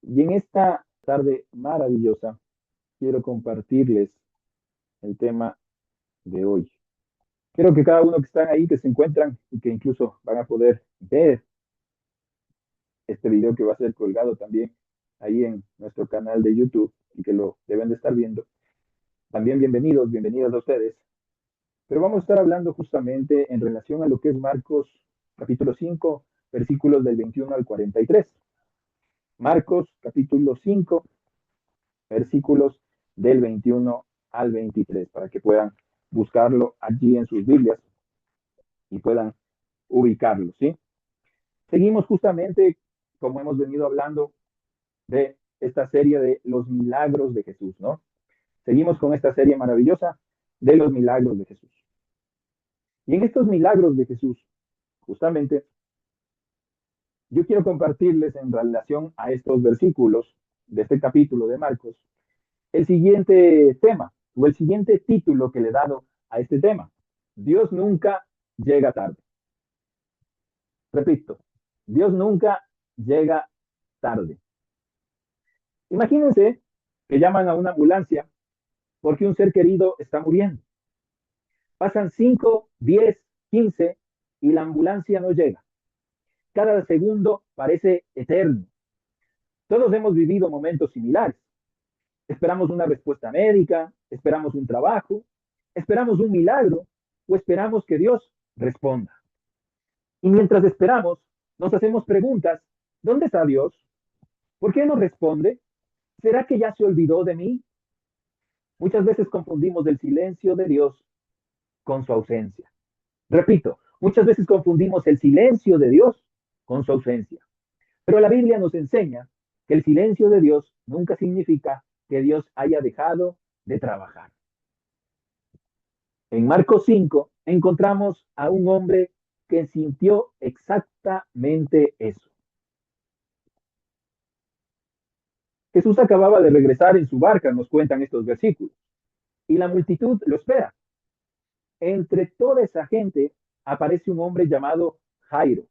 Y en esta tarde maravillosa quiero compartirles el tema de hoy. Quiero que cada uno que están ahí, que se encuentran y que incluso van a poder ver este video que va a ser colgado también ahí en nuestro canal de YouTube y que lo deben de estar viendo. También bienvenidos, bienvenidas a ustedes. Pero vamos a estar hablando justamente en relación a lo que es Marcos capítulo 5, versículos del 21 al 43. Marcos capítulo 5, versículos del 21 al 23, para que puedan buscarlo allí en sus Biblias y puedan ubicarlo, ¿sí? Seguimos justamente, como hemos venido hablando, de esta serie de los milagros de Jesús, ¿no? Seguimos con esta serie maravillosa de los milagros de Jesús. Y en estos milagros de Jesús, justamente, yo quiero compartirles en relación a estos versículos de este capítulo de Marcos, el siguiente tema o el siguiente título que le he dado a este tema. Dios nunca llega tarde. Repito, Dios nunca llega tarde. Imagínense que llaman a una ambulancia porque un ser querido está muriendo. Pasan 5, 10, 15 y la ambulancia no llega. Cada segundo parece eterno. Todos hemos vivido momentos similares. Esperamos una respuesta médica, esperamos un trabajo, esperamos un milagro o esperamos que Dios responda. Y mientras esperamos, nos hacemos preguntas. ¿Dónde está Dios? ¿Por qué no responde? ¿Será que ya se olvidó de mí? Muchas veces confundimos el silencio de Dios con su ausencia. Repito, muchas veces confundimos el silencio de Dios con su ausencia. Pero la Biblia nos enseña que el silencio de Dios nunca significa que Dios haya dejado de trabajar. En Marcos 5 encontramos a un hombre que sintió exactamente eso. Jesús acababa de regresar en su barca, nos cuentan estos versículos, y la multitud lo espera. Entre toda esa gente aparece un hombre llamado Jairo.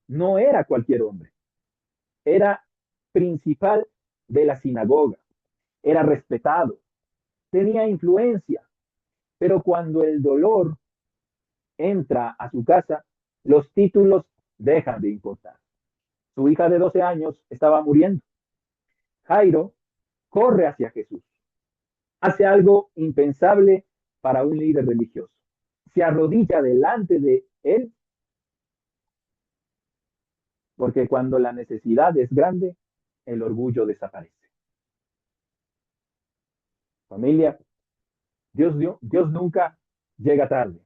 No era cualquier hombre, era principal de la sinagoga, era respetado, tenía influencia, pero cuando el dolor entra a su casa, los títulos dejan de importar. Su hija de 12 años estaba muriendo. Jairo corre hacia Jesús, hace algo impensable para un líder religioso. Se arrodilla delante de él, porque cuando la necesidad es grande, el orgullo desaparece. Familia, Dios nunca llega tarde.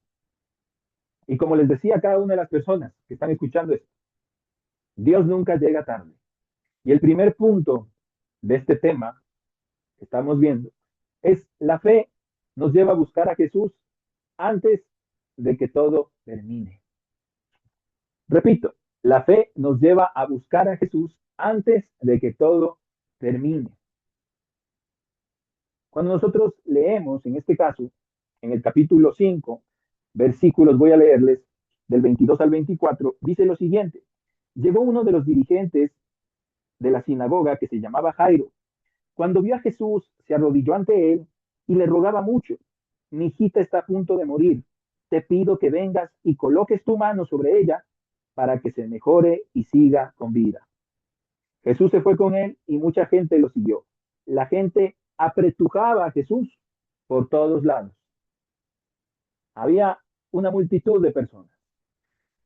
Y como les decía a cada una de las personas que están escuchando esto, Dios nunca llega tarde. Y el primer punto de este tema que estamos viendo es la fe nos lleva a buscar a Jesús antes de que todo termine. Repito, la fe nos lleva a buscar a Jesús antes de que todo termine. Cuando nosotros leemos, en este caso, en el capítulo 5, versículos, voy a leerles del 22 al 24, dice lo siguiente. Llegó uno de los dirigentes de la sinagoga que se llamaba Jairo. Cuando vio a Jesús, se arrodilló ante él y le rogaba mucho. Mi hijita está a punto de morir. Te pido que vengas y coloques tu mano sobre ella para que se mejore y siga con vida. Jesús se fue con él y mucha gente lo siguió. La gente apretujaba a Jesús por todos lados. Había una multitud de personas.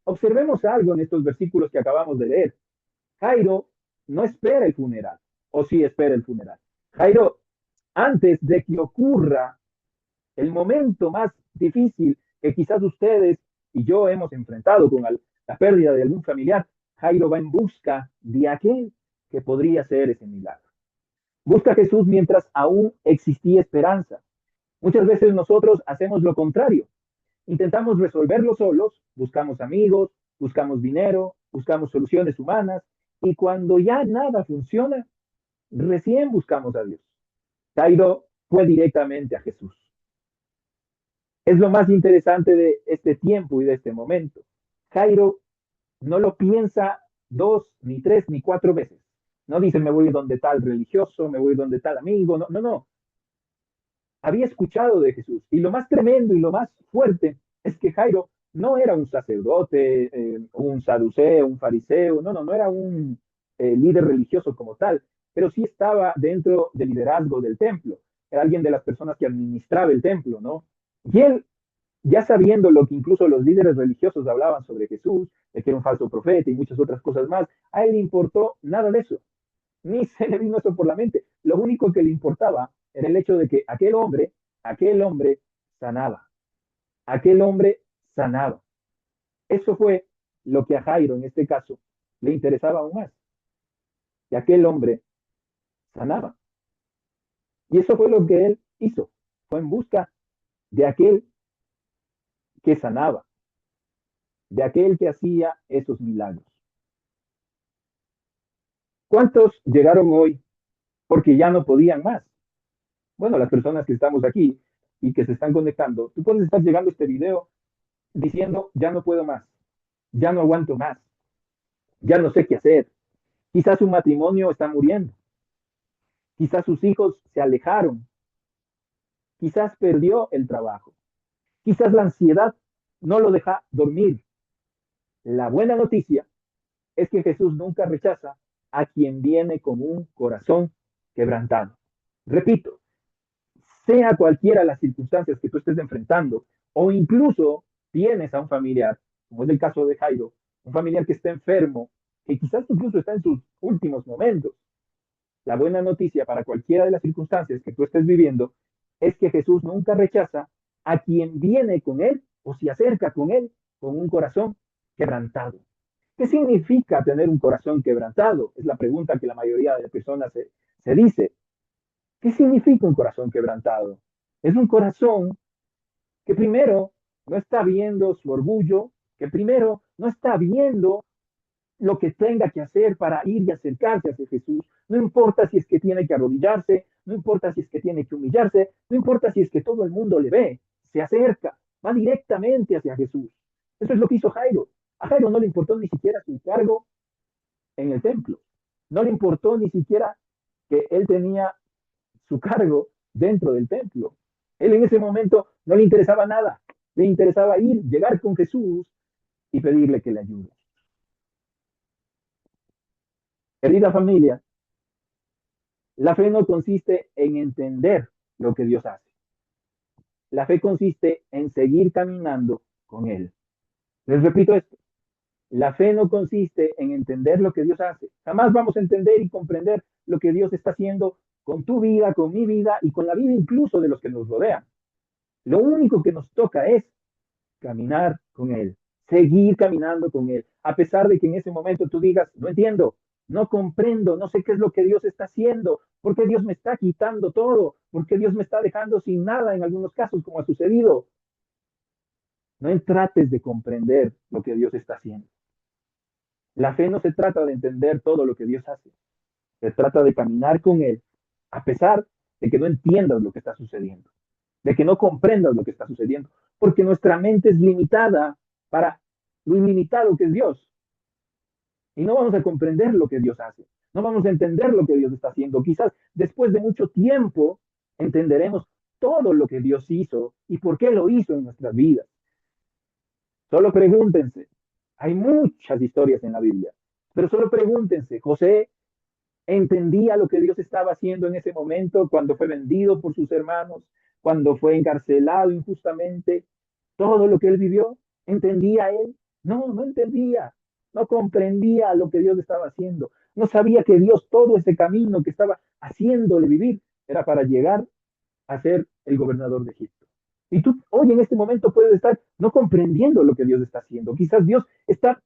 Observemos algo en estos versículos que acabamos de leer. Jairo no espera el funeral, o sí espera el funeral. Jairo, antes de que ocurra el momento más difícil que quizás ustedes y yo hemos enfrentado con la pérdida de algún familiar, Jairo va en busca de aquel que podría ser ese milagro. Busca a Jesús mientras aún existía esperanza. Muchas veces nosotros hacemos lo contrario. Intentamos resolverlo solos, buscamos amigos, buscamos dinero, buscamos soluciones humanas y cuando ya nada funciona, recién buscamos a Dios. Jairo fue directamente a Jesús. Es lo más interesante de este tiempo y de este momento. Jairo no lo piensa dos, ni tres, ni cuatro veces. No dice me voy donde tal religioso, me voy donde tal amigo, no, no, no. Había escuchado de Jesús. Y lo más tremendo y lo más fuerte es que Jairo no era un sacerdote, un saduceo, un fariseo, no, no, no era un líder religioso como tal, pero sí estaba dentro del liderazgo del templo. Era alguien de las personas que administraba el templo, ¿no? Y él, ya sabiendo lo que incluso los líderes religiosos hablaban sobre Jesús, de que era un falso profeta y muchas otras cosas más, a él le importó nada de eso, ni se le vino eso por la mente. Lo único que le importaba era el hecho de que aquel hombre sanaba, aquel hombre sanaba. Eso fue lo que a Jairo en este caso le interesaba aún más, que aquel hombre sanaba. Y eso fue lo que él hizo, fue en busca de aquel que sanaba, de aquel que hacía esos milagros. ¿Cuántos llegaron hoy porque ya no podían más? Bueno, las personas que estamos aquí y que se están conectando, tú puedes estar llegando a este video diciendo, ya no puedo más, ya no aguanto más, ya no sé qué hacer. Quizás su matrimonio está muriendo, quizás sus hijos se alejaron, quizás perdió el trabajo, quizás la ansiedad no lo deja dormir. La buena noticia es que Jesús nunca rechaza a quien viene con un corazón quebrantado. Repito, sea cualquiera las circunstancias que tú estés enfrentando, o incluso tienes a un familiar, como es el caso de Jairo, un familiar que está enfermo, que quizás incluso está en sus últimos momentos. La buena noticia para cualquiera de las circunstancias que tú estés viviendo es que Jesús nunca rechaza a quien viene con él o se acerca con él con un corazón quebrantado. ¿Qué significa tener un corazón quebrantado? Es la pregunta que la mayoría de las personas se dice. ¿Qué significa un corazón quebrantado? Es un corazón que primero no está viendo su orgullo, que primero no está viendo lo que tenga que hacer para ir y acercarse hacia Jesús. No importa si es que tiene que arrodillarse, no importa si es que tiene que humillarse, no importa si es que todo el mundo le ve, se acerca, va directamente hacia Jesús. Eso es lo que hizo Jairo. A Jairo no le importó ni siquiera su cargo en el templo. No le importó ni siquiera que él tenía su cargo dentro del templo. Él en ese momento no le interesaba nada, le interesaba ir, llegar con Jesús y pedirle que le ayude. Querida familia, la fe no consiste en entender lo que Dios hace. La fe consiste en seguir caminando con Él. Les repito esto. La fe no consiste en entender lo que Dios hace. Jamás vamos a entender y comprender lo que Dios está haciendo con tu vida, con mi vida y con la vida incluso de los que nos rodean. Lo único que nos toca es caminar con Él, seguir caminando con Él, a pesar de que en ese momento tú digas, no entiendo, no comprendo, no sé qué es lo que Dios está haciendo, por qué Dios me está quitando todo, por qué Dios me está dejando sin nada en algunos casos, como ha sucedido. No trates de comprender lo que Dios está haciendo. La fe no se trata de entender todo lo que Dios hace, se trata de caminar con Él, a pesar de que no entiendas lo que está sucediendo, de que no comprendas lo que está sucediendo, porque nuestra mente es limitada para lo ilimitado que es Dios. Y no vamos a comprender lo que Dios hace, no vamos a entender lo que Dios está haciendo. Quizás después de mucho tiempo entenderemos todo lo que Dios hizo y por qué lo hizo en nuestras vidas. Solo pregúntense, hay muchas historias en la Biblia, pero solo pregúntense, José entendía lo que Dios estaba haciendo en ese momento cuando fue vendido por sus hermanos, cuando fue encarcelado injustamente, todo lo que él vivió, ¿entendía él? No, no entendía, no comprendía lo que Dios estaba haciendo, no sabía que Dios todo ese camino que estaba haciéndole vivir era para llegar a ser el gobernador de Egipto. Y tú hoy en este momento puedes estar no comprendiendo lo que Dios está haciendo. Quizás Dios está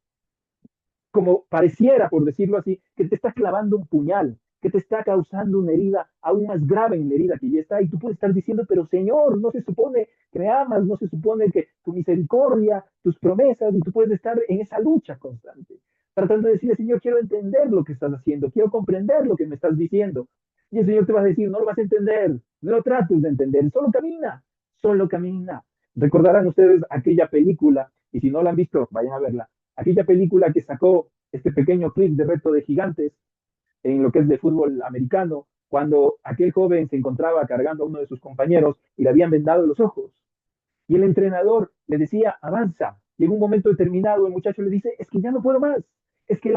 como pareciera, por decirlo así, que te está clavando un puñal, que te está causando una herida aún más grave en la herida que ya está, y tú puedes estar diciendo, pero Señor, no se supone que me amas, no se supone que tu misericordia, tus promesas, y tú puedes estar en esa lucha constante, tratando de decirle, Señor, quiero entender lo que estás haciendo, quiero comprender lo que me estás diciendo. Y el Señor te va a decir, no lo vas a entender, no lo trates de entender, solo camina, solo camina. Recordarán ustedes aquella película, y si no la han visto, vayan a verla, aquella película que sacó este pequeño clip de Reto de Gigantes, en lo que es de fútbol americano, cuando aquel joven se encontraba cargando a uno de sus compañeros y le habían vendado los ojos. Y el entrenador le decía, avanza. Y en un momento determinado el muchacho le dice, es que ya no puedo más, es que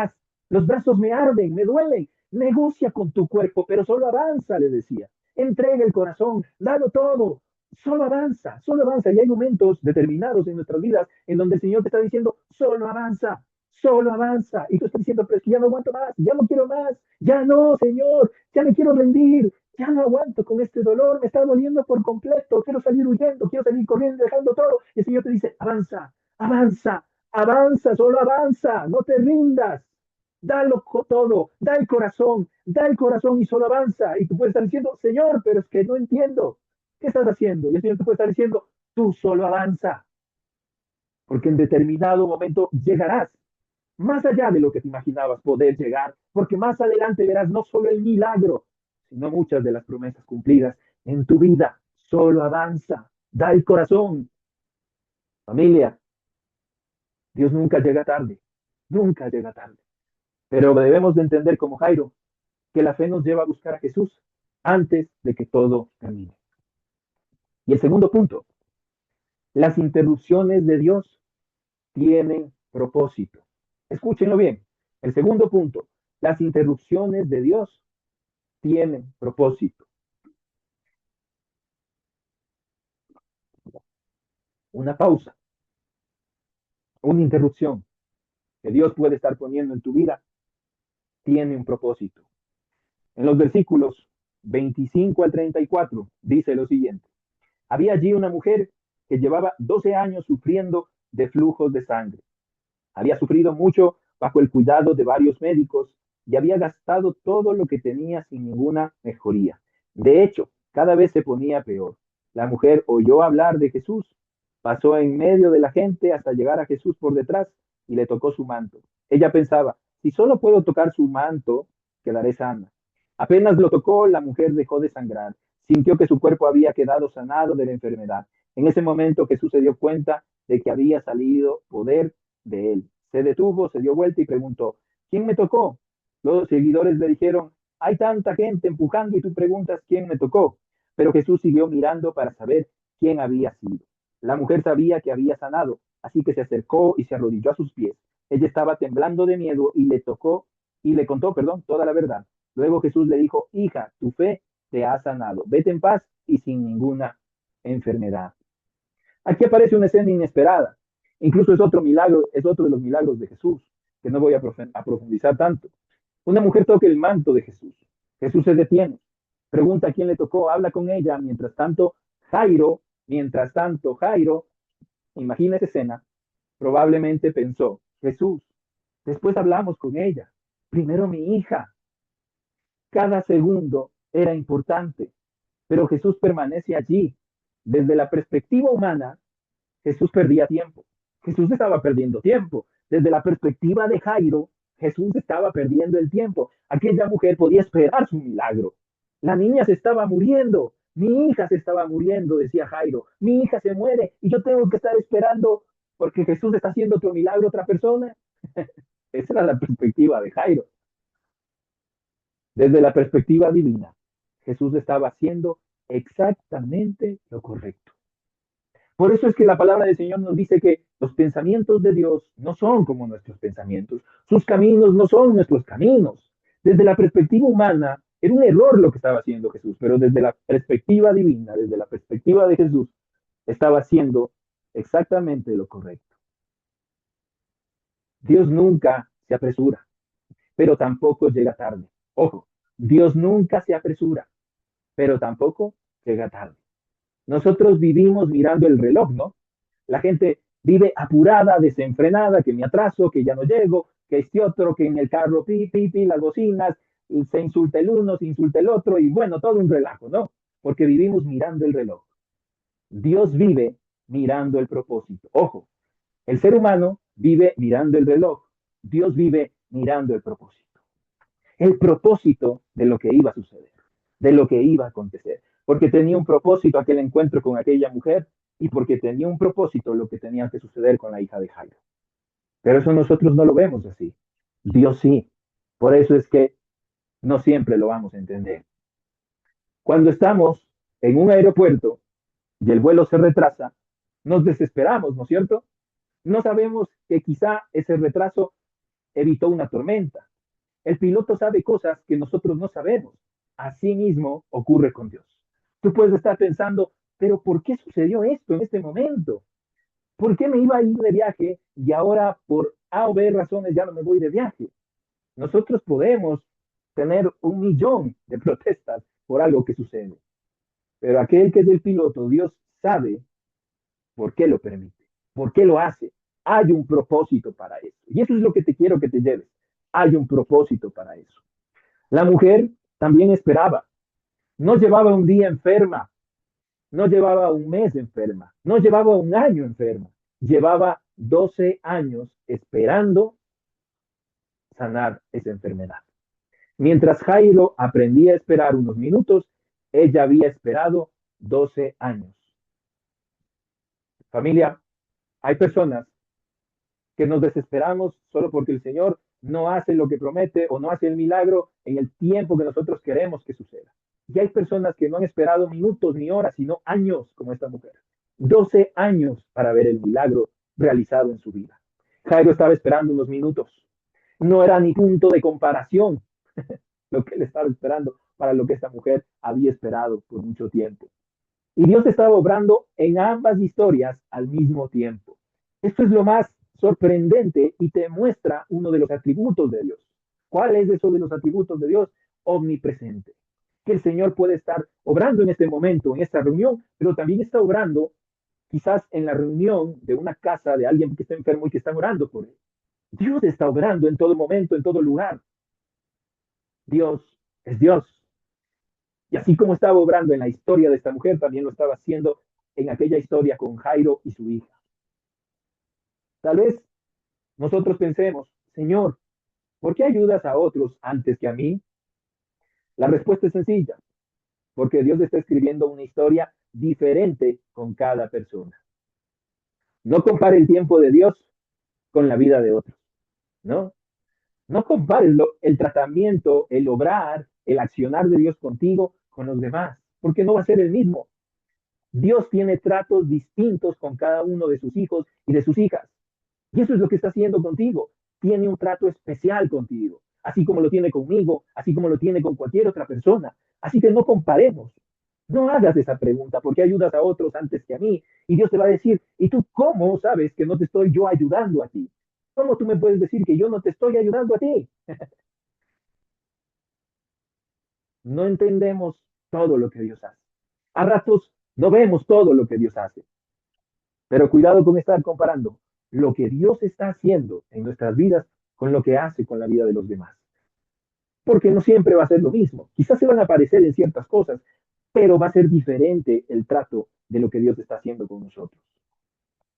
los brazos me arden, me duelen. Negocia con tu cuerpo, pero solo avanza, le decía. Entrega el corazón, dalo todo, solo avanza, solo avanza. Y hay momentos determinados en nuestras vidas en donde el Señor te está diciendo, solo avanza, solo avanza. Y tú estás diciendo, pero es que ya no aguanto más, ya no quiero más, ya no, Señor, ya me quiero rendir, ya no aguanto con este dolor, me está doliendo por completo, quiero salir huyendo, quiero salir corriendo, dejando todo. Y el Señor te dice, avanza, avanza, avanza, solo avanza, no te rindas. Dalo todo, da el corazón y solo avanza. Y tú puedes estar diciendo, Señor, pero es que no entiendo. ¿Qué estás haciendo? Y el Señor te puede estar diciendo, tú solo avanza, porque en determinado momento llegarás más allá de lo que te imaginabas poder llegar, porque más adelante verás no solo el milagro, sino muchas de las promesas cumplidas en tu vida. Solo avanza, da el corazón. Familia, Dios nunca llega tarde, nunca llega tarde. Pero debemos de entender como Jairo que la fe nos lleva a buscar a Jesús antes de que todo termine. Y el segundo punto, las interrupciones de Dios tienen propósito. Escúchenlo bien. El segundo punto, las interrupciones de Dios tienen propósito. Una pausa, una interrupción que Dios puede estar poniendo en tu vida tiene un propósito. En los versículos 25 al 34 dice lo siguiente. Había allí una mujer que llevaba 12 años sufriendo de flujos de sangre. Había sufrido mucho bajo el cuidado de varios médicos y había gastado todo lo que tenía sin ninguna mejoría. De hecho, cada vez se ponía peor. La mujer oyó hablar de Jesús, pasó en medio de la gente hasta llegar a Jesús por detrás y le tocó su manto. Ella pensaba, si solo puedo tocar su manto, quedaré sana. Apenas lo tocó, la mujer dejó de sangrar. Sintió que su cuerpo había quedado sanado de la enfermedad. En ese momento Jesús se dio cuenta de que había salido poder de él. Se detuvo, se dio vuelta y preguntó, ¿quién me tocó? Los seguidores le dijeron, hay tanta gente empujando y tú preguntas quién me tocó. Pero Jesús siguió mirando para saber quién había sido. La mujer sabía que había sanado, así que se acercó y se arrodilló a sus pies. Ella estaba temblando de miedo y le tocó y le contó, perdón, toda la verdad. Luego Jesús le dijo, hija, tu fe te ha sanado. Vete en paz y sin ninguna enfermedad. Aquí aparece una escena inesperada. Incluso es otro milagro, es otro de los milagros de Jesús, que no voy a profundizar tanto. Una mujer toca el manto de Jesús. Jesús se detiene, pregunta a quién le tocó, habla con ella. Mientras tanto, Jairo, imagina esa escena, probablemente pensó, Jesús, después hablamos con ella. Primero mi hija. Cada segundo era importante, pero Jesús permanece allí. Desde la perspectiva humana, Jesús perdía tiempo. Jesús estaba perdiendo tiempo. Desde la perspectiva de Jairo, Jesús estaba perdiendo el tiempo. Aquella mujer podía esperar su milagro. La niña se estaba muriendo. Mi hija se estaba muriendo, decía Jairo. Mi hija se muere y yo tengo que estar esperando porque Jesús está haciendo otro milagro a otra persona. Esa era la perspectiva de Jairo. Desde la perspectiva divina, Jesús estaba haciendo exactamente lo correcto. Por eso es que la palabra del Señor nos dice que los pensamientos de Dios no son como nuestros pensamientos, sus caminos no son nuestros caminos. Desde la perspectiva humana, era un error lo que estaba haciendo Jesús, pero desde la perspectiva divina, desde la perspectiva de Jesús, estaba haciendo exactamente lo correcto. Dios nunca se apresura, pero tampoco llega tarde. Ojo, Dios nunca se apresura, pero tampoco llega tarde. Nosotros vivimos mirando el reloj, ¿no? La gente vive apurada, desenfrenada, que me atraso, que ya no llego, que este otro, que en el carro pi, pi, pi, las bocinas, y se insulta el uno, se insulta el otro, y bueno, todo un relajo, ¿no? Porque vivimos mirando el reloj. Dios vive mirando el propósito. Ojo, el ser humano vive mirando el reloj. Dios vive mirando el propósito. El propósito de lo que iba a suceder, de lo que iba a acontecer. Porque tenía un propósito aquel encuentro con aquella mujer y porque tenía un propósito lo que tenía que suceder con la hija de Jairo. Pero eso nosotros no lo vemos así. Dios sí. Por eso es que No siempre lo vamos a entender. Cuando estamos en un aeropuerto y el vuelo se retrasa, nos desesperamos, ¿no es cierto? No sabemos que quizá ese retraso evitó una tormenta. El piloto sabe cosas que nosotros no sabemos. Así mismo ocurre con Dios. Tú puedes estar pensando, pero ¿por qué sucedió esto en este momento? ¿Por qué me iba a ir de viaje y ahora por A o B razones ya no me voy de viaje? Nosotros podemos tener 1 millón de protestas por algo que sucede, pero aquel que es el piloto, Dios sabe por qué lo permite, por qué lo hace. Hay un propósito para eso. Y eso es lo que te quiero que te lleves. Hay un propósito para eso. La mujer también esperaba. No llevaba un día enferma, no llevaba un mes enferma, no llevaba un año enferma. Llevaba 12 años esperando sanar esa enfermedad. Mientras Jairo aprendía a esperar unos minutos, ella había esperado 12 años. Familia, hay personas que nos desesperamos solo porque el Señor no hace lo que promete o no hace el milagro en el tiempo que nosotros queremos que suceda. Y hay personas que no han esperado minutos ni horas, sino años, como esta mujer. 12 años para ver el milagro realizado en su vida. Jairo estaba esperando unos minutos. No era ni punto de comparación lo que él estaba esperando para lo que esta mujer había esperado por mucho tiempo. Y Dios estaba obrando en ambas historias al mismo tiempo. Esto es lo más sorprendente y te muestra uno de los atributos de Dios. ¿Cuál es eso de los atributos de Dios? Omnipresente. Que el Señor puede estar obrando en este momento, en esta reunión, pero también está obrando quizás en la reunión de una casa de alguien que está enfermo y que están orando por él. Dios está obrando en todo momento, en todo lugar. Dios es Dios. Y así como estaba obrando en la historia de esta mujer, también lo estaba haciendo en aquella historia con Jairo y su hija. Tal vez nosotros pensemos, Señor, ¿por qué ayudas a otros antes que a mí? La respuesta es sencilla, porque Dios está escribiendo una historia diferente con cada persona. No compare el tiempo de Dios con la vida de otros, ¿no? No compares el tratamiento, el obrar, el accionar de Dios contigo con los demás, porque no va a ser el mismo. Dios tiene tratos distintos con cada uno de sus hijos y de sus hijas. Y eso es lo que está haciendo contigo. Tiene un trato especial contigo, así como lo tiene conmigo, así como lo tiene con cualquier otra persona. Así que no comparemos. No hagas esa pregunta, ¿por qué ayudas a otros antes que a mí? Y Dios te va a decir, ¿y tú cómo sabes que no te estoy yo ayudando a ti? ¿Cómo tú me puedes decir que yo no te estoy ayudando a ti? No entendemos todo lo que Dios hace. A ratos no vemos todo lo que Dios hace. Pero cuidado con estar comparando lo que Dios está haciendo en nuestras vidas con lo que hace con la vida de los demás. Porque no siempre va a ser lo mismo. Quizás se van a parecer en ciertas cosas, pero va a ser diferente el trato de lo que Dios está haciendo con nosotros.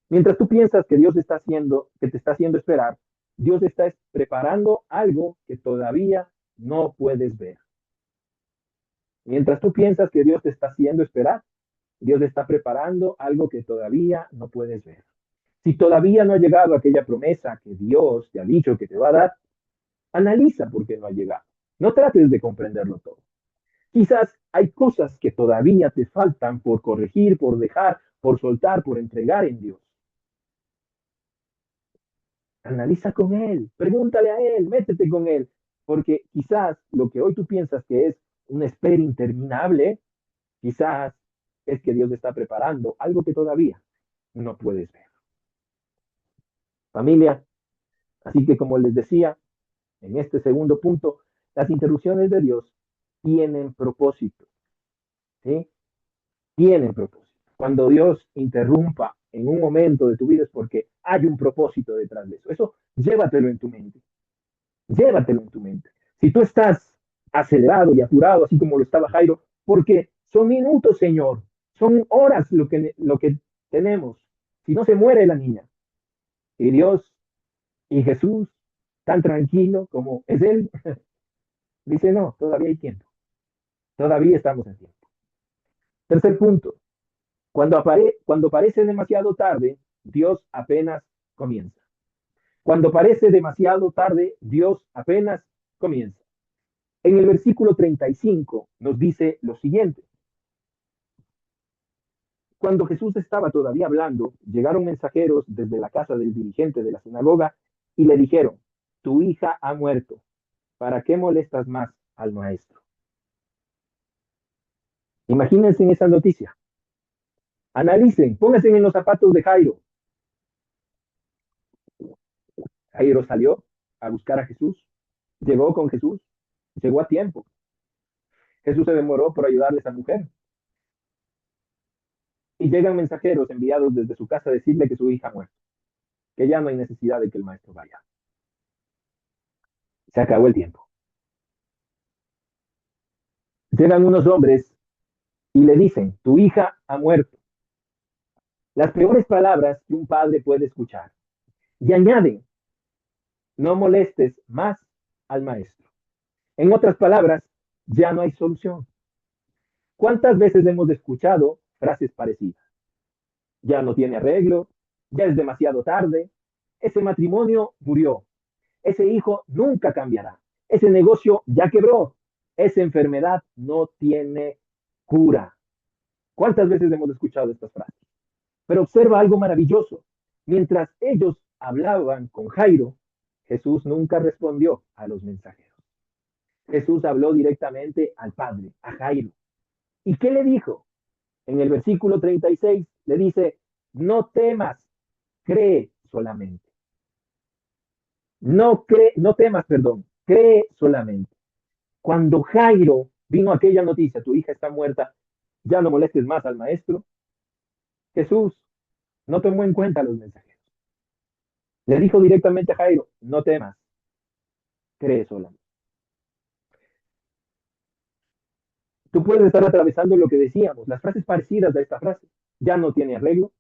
Mientras tú piensas que Dios está haciendo, que te está haciendo esperar, Dios está preparando algo que todavía no puedes ver. Mientras tú piensas que Dios te está haciendo esperar, Dios está preparando algo que todavía no puedes ver. Si todavía no ha llegado aquella promesa que Dios te ha dicho que te va a dar, analiza por qué no ha llegado. No trates de comprenderlo todo. Quizás hay cosas que todavía te faltan por corregir, por dejar, por soltar, por entregar en Dios. Analiza con Él, pregúntale a Él, métete con Él, porque quizás lo que hoy tú piensas que es una espera interminable, quizás es que Dios está preparando algo que todavía no puedes ver. Familia, así que como les decía, en este segundo punto, las interrupciones de Dios tienen propósito, ¿sí? Tienen propósito. Cuando Dios interrumpa en un momento de tu vida es porque hay un propósito detrás de eso. Eso llévatelo en tu mente, llévatelo en tu mente. Si tú estás acelerado y apurado, así como lo estaba Jairo, porque son minutos, Señor, son horas lo que tenemos. Si no se muere la niña, y Dios y Jesús, tan tranquilo como es Él, dice, no, todavía hay tiempo. Todavía estamos en tiempo. Tercer punto, cuando parece demasiado tarde, Dios apenas comienza. Cuando parece demasiado tarde, Dios apenas comienza. En el versículo 35 nos dice lo siguiente. Cuando Jesús estaba todavía hablando, llegaron mensajeros desde la casa del dirigente de la sinagoga y le dijeron, tu hija ha muerto, ¿para qué molestas más al maestro? Imagínense en esa noticia. Analicen, pónganse en los zapatos de Jairo. Jairo salió a buscar a Jesús, llegó con Jesús, llegó a tiempo. Jesús se demoró por ayudarle a esa mujer. Y llegan mensajeros enviados desde su casa a decirle que su hija ha muerto, que ya no hay necesidad de que el maestro vaya. Se acabó el tiempo. Llegan unos hombres y le dicen, tu hija ha muerto. Las peores palabras que un padre puede escuchar. Y añaden, no molestes más al maestro. En otras palabras, ya no hay solución. ¿Cuántas veces hemos escuchado frases parecidas? Ya no tiene arreglo, ya es demasiado tarde, ese matrimonio murió, ese hijo nunca cambiará, ese negocio ya quebró, esa enfermedad no tiene cura. ¿Cuántas veces hemos escuchado estas frases? Pero observa algo maravilloso. Mientras ellos hablaban con Jairo, Jesús nunca respondió a los mensajeros. Jesús habló directamente al Padre, a Jairo. ¿Y qué le dijo? En el versículo 36 le dice, no temas, cree solamente. No temas, perdón, cree solamente. Cuando Jairo vino aquella noticia, tu hija está muerta, ya no molestes más al maestro, Jesús no tomó en cuenta a los mensajeros. Le dijo directamente a Jairo, no temas, cree solamente. Tú puedes estar atravesando lo que decíamos, las frases parecidas a esta frase. Ya no tiene arreglo,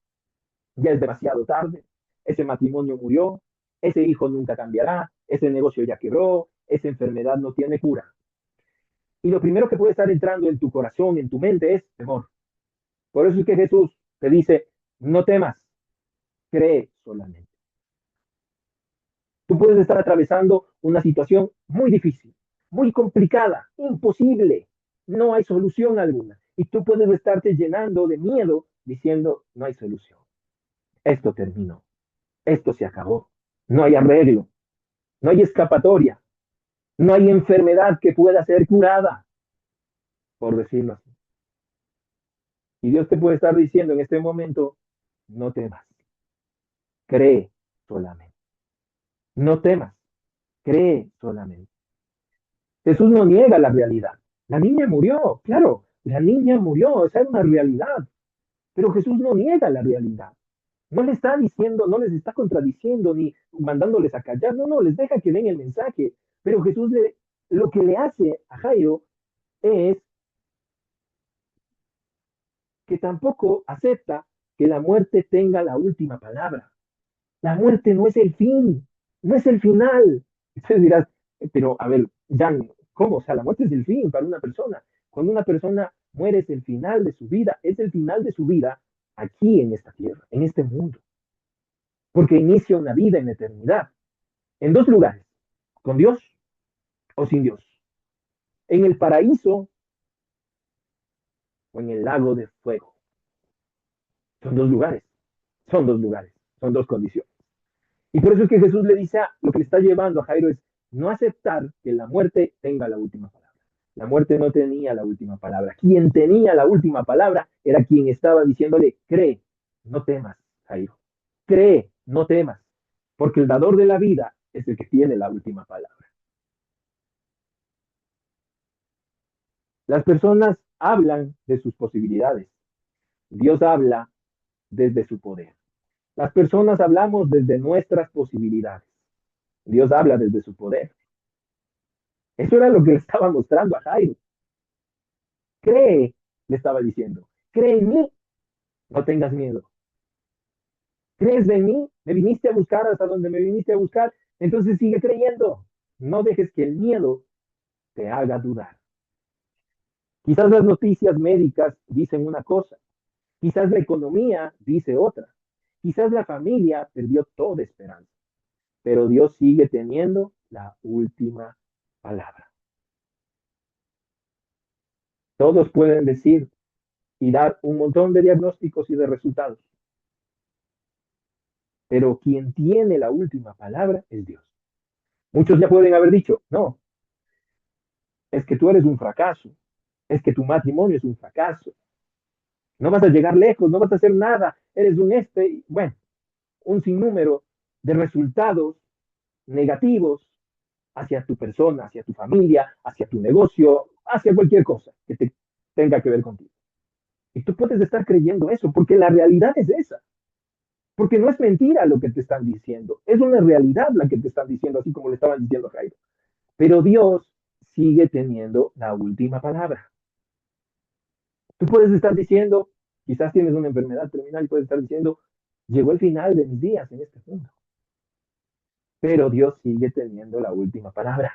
ya es demasiado tarde, ese matrimonio murió, ese hijo nunca cambiará, ese negocio ya quebró, esa enfermedad no tiene cura. Y lo primero que puede estar entrando en tu corazón, en tu mente, es temor. Por eso es que Jesús te dice, no temas, cree solamente. Tú puedes estar atravesando una situación muy difícil, muy complicada, imposible. No hay solución alguna. Y tú puedes estarte llenando de miedo diciendo, no hay solución. Esto terminó. Esto se acabó. No hay arreglo. No hay escapatoria. No hay enfermedad que pueda ser curada, por decirlo así. Y Dios te puede estar diciendo en este momento, no temas. Cree solamente. No temas. Cree solamente. Jesús no niega la realidad. La niña murió, claro, la niña murió, esa es una realidad. Pero Jesús no niega la realidad. No le está diciendo, no les está contradiciendo ni mandándoles a callar, no, no, les deja que den el mensaje. Pero Jesús lo que le hace a Jairo es que tampoco acepta que la muerte tenga la última palabra. La muerte no es el fin, no es el final. Ustedes dirán, pero a ver, Jan, ¿cómo? O sea, la muerte es el fin para una persona. Cuando una persona muere es el final de su vida, es el final de su vida aquí en esta tierra, en este mundo, porque inicia una vida en la eternidad, en dos lugares, con Dios o sin Dios, en el paraíso o en el lago de fuego. Son dos lugares, son dos lugares, son dos condiciones. Y por eso es que Jesús le dice, lo que le está llevando a Jairo es no aceptar que la muerte tenga la última palabra. La muerte no tenía la última palabra. Quien tenía la última palabra era quien estaba diciéndole, cree, no temas, Jairo. Cree, no temas, porque el dador de la vida es el que tiene la última palabra. Las personas hablan de sus posibilidades. Dios habla desde su poder. Las personas hablamos desde nuestras posibilidades. Dios habla desde su poder. Eso era lo que le estaba mostrando a Jairo. Cree, le estaba diciendo. Cree en mí, no tengas miedo. ¿Crees en mí? Me viniste a buscar hasta donde me viniste a buscar. Entonces sigue creyendo. No dejes que el miedo te haga dudar. Quizás las noticias médicas dicen una cosa. Quizás la economía dice otra. Quizás la familia perdió toda esperanza. Pero Dios sigue teniendo la última palabra. Todos pueden decir y dar un montón de diagnósticos y de resultados, pero quien tiene la última palabra es Dios. Muchos ya pueden haber dicho, no, es que tú eres un fracaso, es que tu matrimonio es un fracaso, no vas a llegar lejos, no vas a hacer nada, eres un bueno, un sinnúmero de resultados negativos hacia tu persona, hacia tu familia, hacia tu negocio, hacia cualquier cosa que tenga que ver contigo. Y tú puedes estar creyendo eso, porque la realidad es esa. Porque no es mentira lo que te están diciendo, es una realidad la que te están diciendo, así como le estaban diciendo a Jairo. Pero Dios sigue teniendo la última palabra. Tú puedes estar diciendo, quizás tienes una enfermedad terminal y puedes estar diciendo, llegó el final de mis días en este mundo. Pero Dios sigue teniendo la última palabra.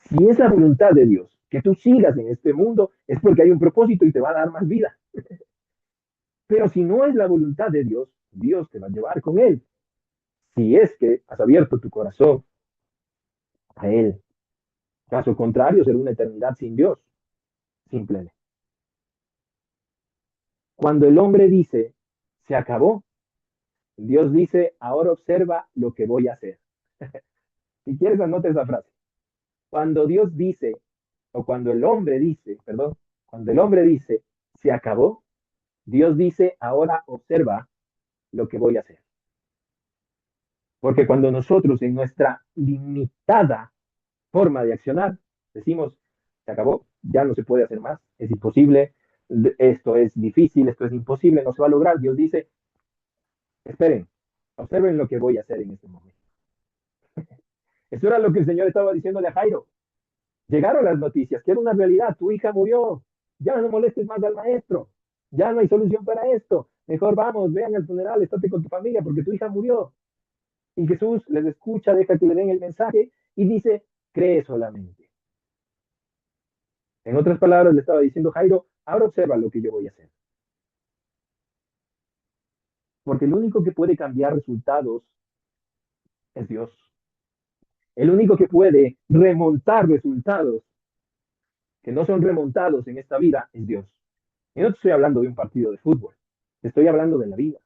Si es la voluntad de Dios que tú sigas en este mundo, es porque hay un propósito y te va a dar más vida. Pero si no es la voluntad de Dios, Dios te va a llevar con Él. Si es que has abierto tu corazón a Él. Caso contrario, será una eternidad sin Dios, simplemente. Cuando el hombre dice, se acabó, Dios dice, ahora observa lo que voy a hacer. Si quieres, anote esa frase. Cuando Dios dice, o cuando el hombre dice, perdón, cuando el hombre dice, se acabó, Dios dice, ahora observa lo que voy a hacer. Porque cuando nosotros en nuestra limitada forma de accionar decimos, se acabó, ya no se puede hacer más, es imposible, esto es difícil, esto es imposible, no se va a lograr, Dios dice, esperen, observen lo que voy a hacer en este momento. Eso era lo que el Señor estaba diciéndole a Jairo. Llegaron las noticias, que era una realidad, tu hija murió, ya no molestes más al maestro, ya no hay solución para esto, mejor vamos, vean al funeral, estate con tu familia porque tu hija murió. Y Jesús les escucha, deja que le den el mensaje y dice, cree solamente. En otras palabras, le estaba diciendo Jairo, ahora observa lo que yo voy a hacer. Porque el único que puede cambiar resultados es Dios. El único que puede remontar resultados que no son remontados en esta vida es Dios. Y no te estoy hablando de un partido de fútbol, te estoy hablando de la vida.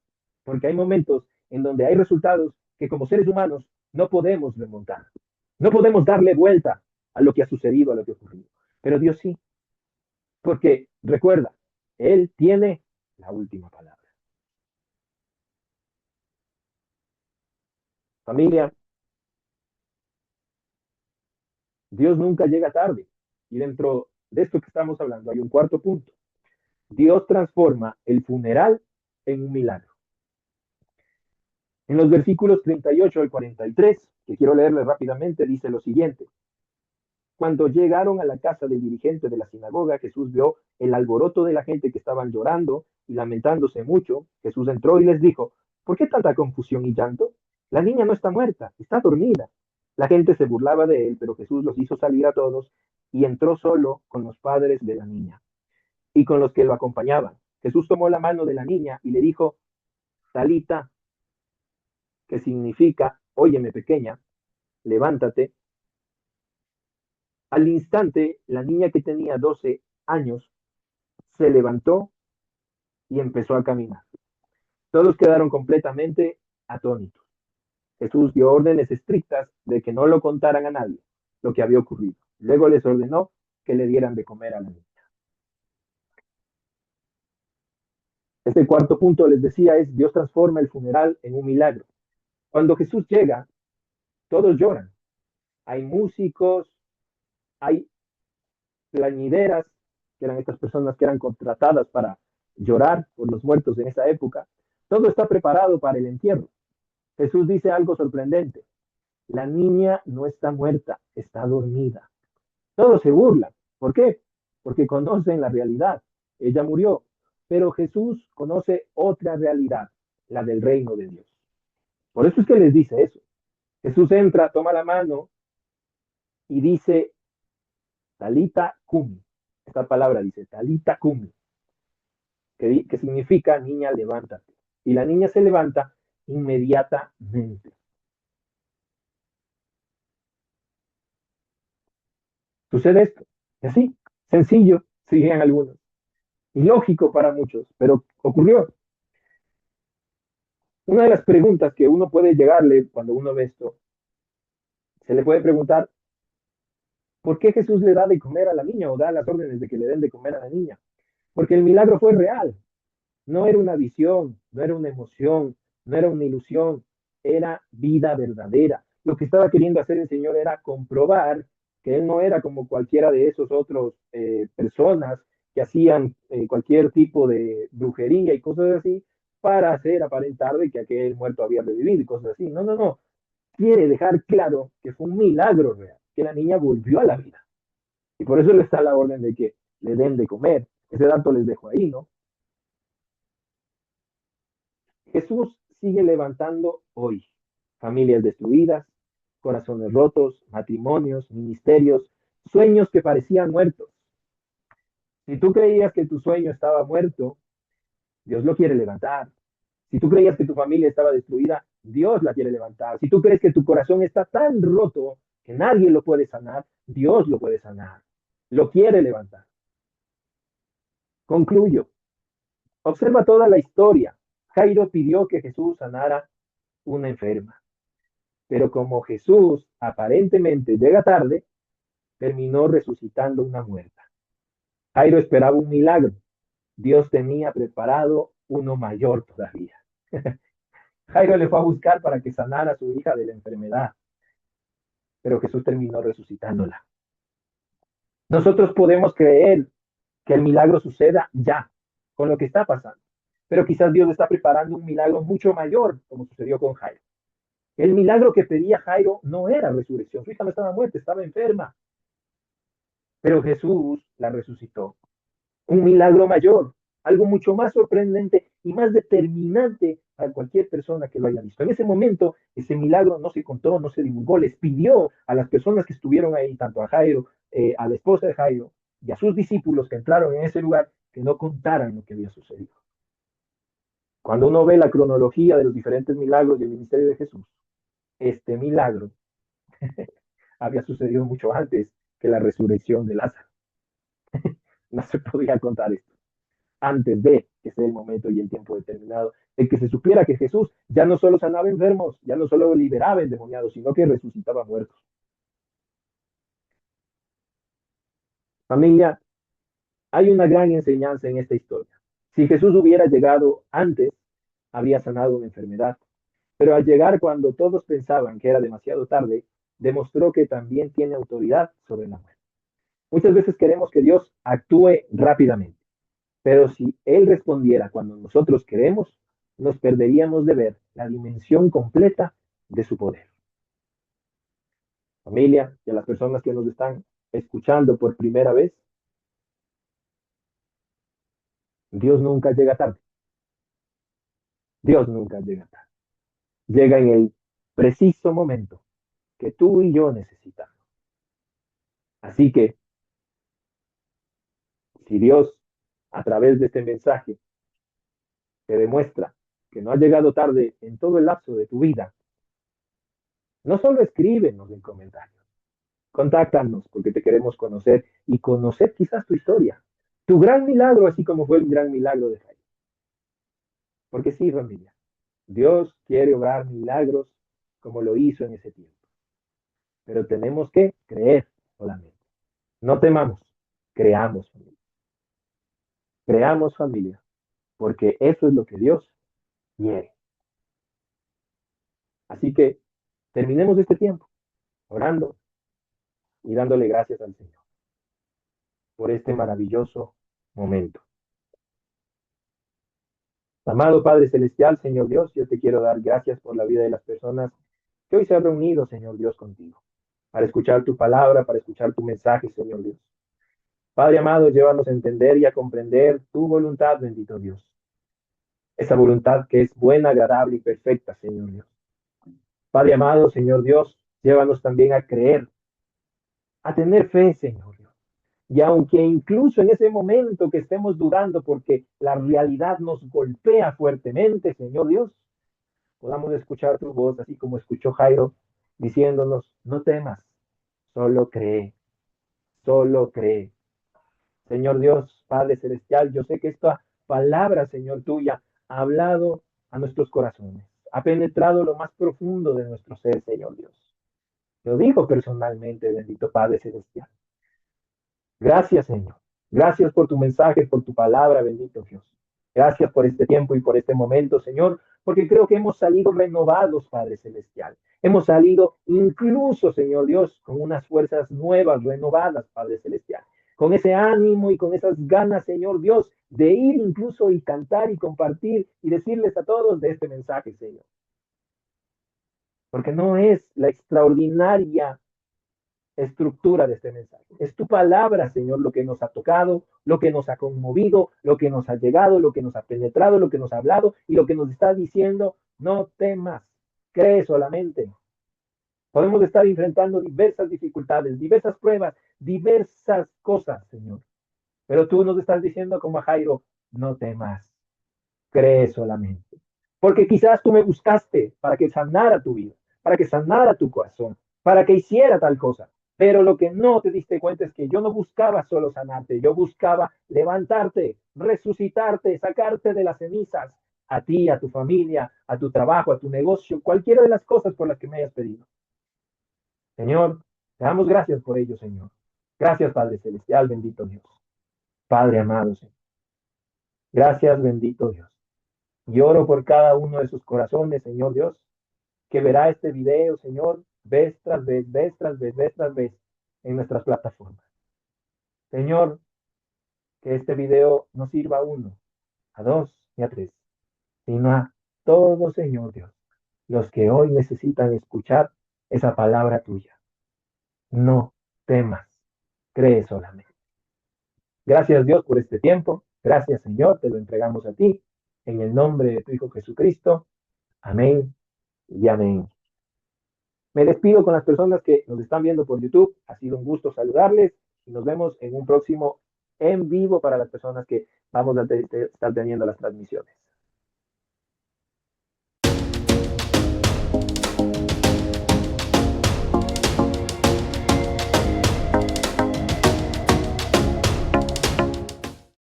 Porque hay momentos en donde hay resultados que como seres humanos no podemos remontar. No podemos darle vuelta a lo que ha sucedido, a lo que ha ocurrido. Pero Dios sí. Porque recuerda, Él tiene la última palabra. Familia, Dios nunca llega tarde. Y dentro de esto que estamos hablando hay un cuarto punto. Dios transforma el funeral en un milagro. En los versículos 38 al 43, que quiero leerles rápidamente, dice lo siguiente. Cuando llegaron a la casa del dirigente de la sinagoga, Jesús vio el alboroto de la gente que estaban llorando y lamentándose mucho. Jesús entró y les dijo, ¿por qué tanta confusión y llanto? La niña no está muerta, está dormida. La gente se burlaba de él, pero Jesús los hizo salir a todos y entró solo con los padres de la niña y con los que lo acompañaban. Jesús tomó la mano de la niña y le dijo, Talita, que significa, óyeme pequeña, levántate. Al instante, la niña que tenía 12 años se levantó y empezó a caminar. Todos quedaron completamente atónitos. Jesús dio órdenes estrictas de que no lo contaran a nadie lo que había ocurrido. Luego les ordenó que le dieran de comer a la niña. Este cuarto punto, les decía, es Dios transforma el funeral en un milagro. Cuando Jesús llega, todos lloran. Hay músicos, hay plañideras, que eran estas personas que eran contratadas para llorar por los muertos en esa época. Todo está preparado para el entierro. Jesús dice algo sorprendente. La niña no está muerta, está dormida. Todos se burlan. ¿Por qué? Porque conocen la realidad. Ella murió. Pero Jesús conoce otra realidad, la del reino de Dios. Por eso es que les dice eso. Jesús entra, toma la mano y dice, Talita Kumi. Esta palabra dice, Talita Kumi, que significa niña, levántate. Y la niña se levanta inmediatamente. Sucede esto. Y así, Sencillo, dirían algunos, ilógico para muchos, pero ocurrió. Una de las preguntas que uno puede llegarle cuando uno ve esto, se le puede preguntar, ¿por qué Jesús le da de comer a la niña o da las órdenes de que le den de comer a la niña? Porque el milagro fue real, no era una visión, no era una emoción, no era una ilusión, era vida verdadera. Lo que estaba queriendo hacer el Señor era comprobar que Él no era como cualquiera de esos otros personas que hacían cualquier tipo de brujería y cosas así para hacer aparentar de que aquel muerto había revivido y cosas así. No, no, no. Quiere dejar claro que fue un milagro real, que la niña volvió a la vida. Y por eso le está la orden de que le den de comer. Ese dato les dejo ahí, ¿no? Jesús sigue levantando hoy familias destruidas, corazones rotos, matrimonios, ministerios, sueños que parecían muertos. Si tú creías que tu sueño estaba muerto, Dios lo quiere levantar. Si tú creías que tu familia estaba destruida, Dios la quiere levantar. Si tú crees que tu corazón está tan roto que nadie lo puede sanar, Dios lo puede sanar. Lo quiere levantar. Concluyo. Observa toda la historia. Jairo pidió que Jesús sanara una enferma. Pero como Jesús aparentemente llega tarde, terminó resucitando una muerta. Jairo esperaba un milagro. Dios tenía preparado uno mayor todavía. Jairo le fue a buscar para que sanara a su hija de la enfermedad, pero Jesús terminó resucitándola. Nosotros podemos creer que el milagro suceda ya, con lo que está pasando, pero quizás Dios está preparando un milagro mucho mayor, como sucedió con Jairo. El milagro que pedía Jairo no era resurrección, su hija no estaba muerta, estaba enferma, pero Jesús la resucitó. Un milagro mayor, algo mucho más sorprendente y más determinante para cualquier persona que lo haya visto. En ese momento, ese milagro no se contó, no se divulgó, les pidió a las personas que estuvieron ahí, tanto a Jairo, a la esposa de Jairo y a sus discípulos que entraron en ese lugar, que no contaran lo que había sucedido. Cuando uno ve la cronología de los diferentes milagros del ministerio de Jesús, este milagro había sucedido mucho antes que la resurrección de Lázaro. No se podía contar esto antes de que sea el momento y el tiempo determinado, de que se supiera que Jesús ya no solo sanaba enfermos, ya no solo liberaba endemoniados, sino que resucitaba muertos. Familia, hay una gran enseñanza en esta historia. Si Jesús hubiera llegado antes, habría sanado una enfermedad, pero al llegar cuando todos pensaban que era demasiado tarde, demostró que también tiene autoridad sobre la muerte. Muchas veces queremos que Dios actúe rápidamente, pero si Él respondiera cuando nosotros queremos, nos perderíamos de ver la dimensión completa de su poder. Familia y a las personas que nos están escuchando por primera vez, Dios nunca llega tarde. Dios nunca llega tarde. Llega en el preciso momento que tú y yo necesitamos. Así que, si Dios, a través de este mensaje, te demuestra que no ha llegado tarde en todo el lapso de tu vida, no solo escríbenos en comentarios, contáctanos porque te queremos conocer y conocer quizás tu historia, tu gran milagro, así como fue el gran milagro de Jairo. Porque sí, familia, Dios quiere obrar milagros como lo hizo en ese tiempo, pero tenemos que creer solamente. No temamos, creamos familia. Creamos familia, porque eso es lo que Dios quiere. Así que terminemos este tiempo orando y dándole gracias al Señor por este maravilloso momento. Amado Padre Celestial, Señor Dios, yo te quiero dar gracias por la vida de las personas que hoy se han reunido, Señor Dios, contigo, para escuchar tu palabra, para escuchar tu mensaje, Señor Dios. Padre amado, llévanos a entender y a comprender tu voluntad, bendito Dios. Esa voluntad que es buena, agradable y perfecta, Señor Dios. Padre amado, Señor Dios, llévanos también a creer, a tener fe, Señor Dios. Y aunque incluso en ese momento que estemos dudando porque la realidad nos golpea fuertemente, Señor Dios, podamos escuchar tu voz, así como escuchó Jairo, diciéndonos, no temas, solo cree, solo cree. Señor Dios, Padre Celestial, yo sé que esta palabra, Señor, tuya, ha hablado a nuestros corazones, ha penetrado lo más profundo de nuestro ser, Señor Dios. Lo digo personalmente, bendito Padre Celestial. Gracias, Señor. Gracias por tu mensaje, por tu palabra, bendito Dios. Gracias por este tiempo y por este momento, Señor, porque creo que hemos salido renovados, Padre Celestial. Hemos salido incluso, Señor Dios, con unas fuerzas nuevas, renovadas, Padre Celestial. Con ese ánimo y con esas ganas, Señor Dios, de ir incluso y cantar y compartir y decirles a todos de este mensaje, Señor. Porque no es la extraordinaria estructura de este mensaje. Es tu palabra, Señor, lo que nos ha tocado, lo que nos ha conmovido, lo que nos ha llegado, lo que nos ha penetrado, lo que nos ha hablado y lo que nos está diciendo, no temas, cree solamente. Podemos estar enfrentando diversas dificultades, diversas pruebas, diversas cosas, Señor. Pero tú nos estás diciendo como a Jairo, no temas, cree solamente. Porque quizás tú me buscaste para que sanara tu vida, para que sanara tu corazón, para que hiciera tal cosa. Pero lo que no te diste cuenta es que yo no buscaba solo sanarte, yo buscaba levantarte, resucitarte, sacarte de las cenizas, a ti, a tu familia, a tu trabajo, a tu negocio, cualquiera de las cosas por las que me hayas pedido. Señor, te damos gracias por ello, Señor. Gracias, Padre Celestial, bendito Dios. Padre amado, Señor. Gracias, bendito Dios. Y oro por cada uno de sus corazones, Señor Dios, que verá este video, Señor, vez tras vez, vez tras vez, vez tras vez en nuestras plataformas. Señor, que este video no sirva a uno, a dos ni a tres, sino a todos, Señor Dios, los que hoy necesitan escuchar esa palabra tuya. No temas, cree solamente. Gracias, Dios, por este tiempo. Gracias, Señor, te lo entregamos a ti. En el nombre de tu Hijo Jesucristo. Amén y amén. Me despido con las personas que nos están viendo por YouTube. Ha sido un gusto saludarles y nos vemos en un próximo en vivo para las personas que vamos a estar teniendo las transmisiones.